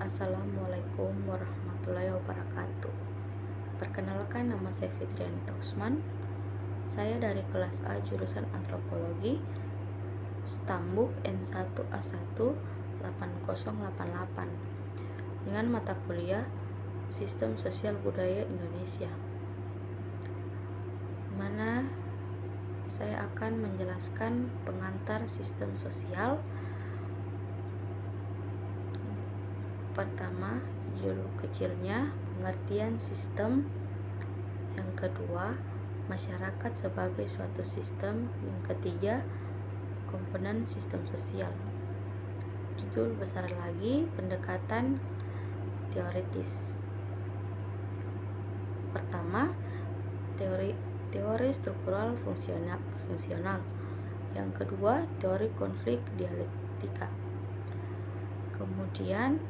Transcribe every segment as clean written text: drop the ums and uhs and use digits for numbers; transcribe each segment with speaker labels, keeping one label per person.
Speaker 1: Assalamualaikum warahmatullahi wabarakatuh. Perkenalkan, nama saya Fitriani Tausman. Saya dari kelas A jurusan Antropologi, Stambuk N1A1 8088 dengan mata kuliah Sistem Sosial Budaya Indonesia, mana saya akan menjelaskan pengantar sistem sosial. Pertama, judul kecilnya, pengertian sistem. Yang kedua, masyarakat sebagai suatu sistem. Yang ketiga, komponen sistem sosial. Judul besar lagi, pendekatan teoritis. Pertama, teori struktural fungsional. Yang kedua, teori konflik dialektika. Kemudian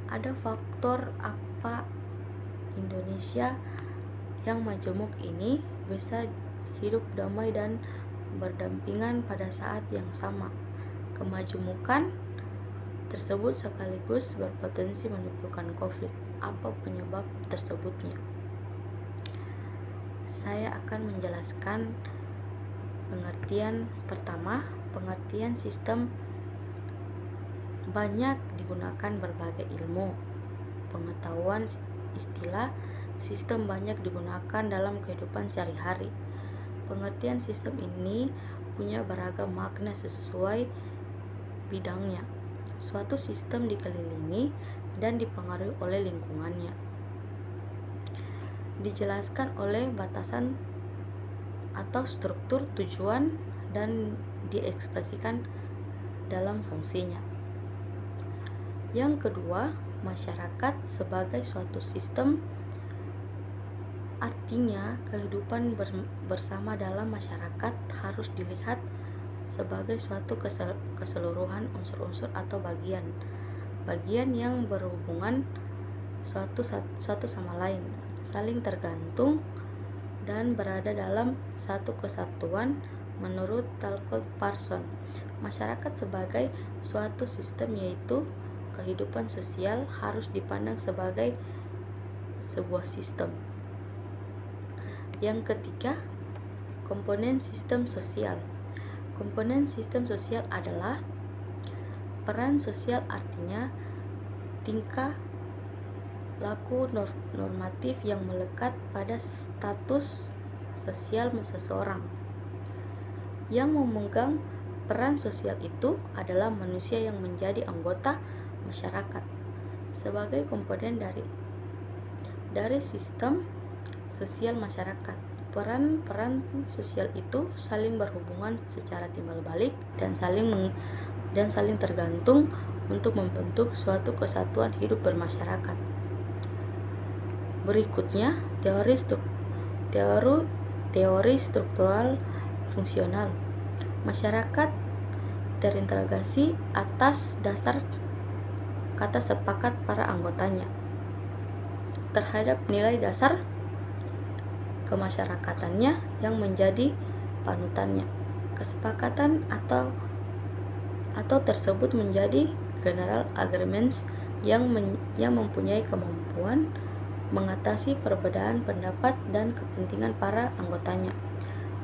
Speaker 1: ada faktor apa Indonesia yang majemuk ini bisa hidup damai dan berdampingan pada saat yang sama. Kemajemukan tersebut sekaligus berpotensi menimbulkan konflik. Apa penyebab tersebutnya? Saya akan menjelaskan pengertian pertama. Pengertian sistem banyak digunakan berbagai ilmu pengetahuan. Istilah sistem banyak digunakan dalam kehidupan sehari-hari. Pengertian sistem ini punya beragam makna sesuai bidangnya. Suatu sistem dikelilingi dan dipengaruhi oleh lingkungannya. Dijelaskan oleh batasan atau struktur tujuan dan diekspresikan dalam fungsinya. Yang kedua, masyarakat sebagai suatu sistem. Artinya, kehidupan bersama dalam masyarakat harus dilihat sebagai suatu keseluruhan unsur-unsur atau bagian yang berhubungan satu sama lain, saling tergantung dan berada dalam satu kesatuan. Menurut Talcott Parsons, masyarakat sebagai suatu sistem yaitu kehidupan sosial harus dipandang sebagai sebuah sistem. Yang ketiga, komponen sistem sosial. Komponen sistem sosial adalah peran sosial, artinya tingkah laku normatif yang melekat pada status sosial seseorang. Yang memegang peran sosial itu adalah manusia yang menjadi anggota masyarakat sebagai komponen dari sistem sosial masyarakat. Peran sosial itu saling berhubungan secara timbal balik dan saling tergantung untuk membentuk suatu kesatuan hidup bermasyarakat. Berikutnya, teori struktural fungsional. Masyarakat terintegrasi atas dasar kata sepakat para anggotanya terhadap nilai dasar kemasyarakatannya yang menjadi panutannya. Kesepakatan atau tersebut menjadi general agreements yang mempunyai kemampuan mengatasi perbedaan pendapat dan kepentingan para anggotanya.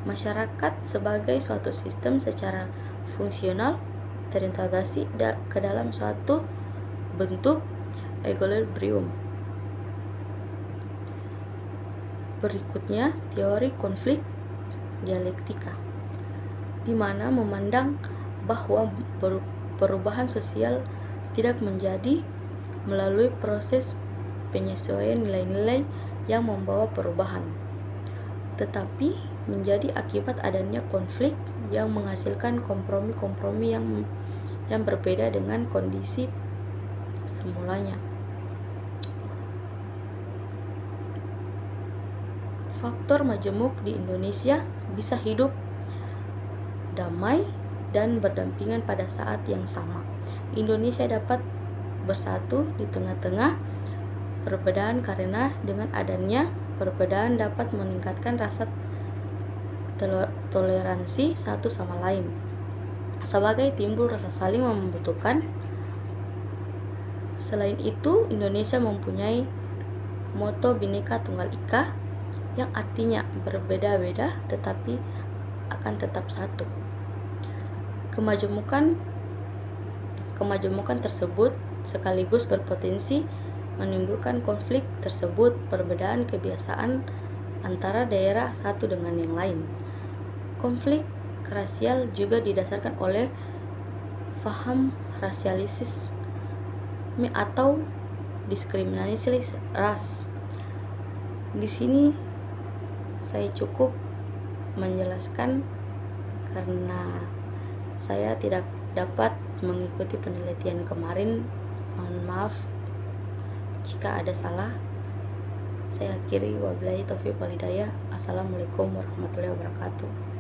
Speaker 1: Masyarakat sebagai suatu sistem secara fungsional terintegrasi ke dalam suatu bentuk equilibrium. Berikutnya, teori konflik dialektika, di mana memandang bahwa perubahan sosial tidak menjadi melalui proses penyesuaian nilai-nilai yang membawa perubahan, tetapi menjadi akibat adanya konflik yang menghasilkan kompromi-kompromi yang berbeda dengan kondisi semulanya. Faktor majemuk di Indonesia bisa hidup damai dan berdampingan pada saat yang sama. Indonesia dapat bersatu di tengah-tengah perbedaan karena dengan adanya perbedaan dapat meningkatkan rasa toleransi satu sama lain. Sebagai timbul rasa saling membutuhkan Selain itu, Indonesia mempunyai moto Bhinneka Tunggal Ika yang artinya berbeda-beda tetapi akan tetap satu. Kemajemukan tersebut sekaligus berpotensi menimbulkan konflik tersebut perbedaan kebiasaan antara daerah satu dengan yang lain. Konflik rasial juga didasarkan oleh paham rasialisme atau diskriminasi ras. Di sini saya cukup menjelaskan karena saya tidak dapat mengikuti penelitian kemarin. Mohon maaf jika ada salah. Saya akhiri, wabillahi taufiq wal hidayah. Assalamualaikum warahmatullahi wabarakatuh.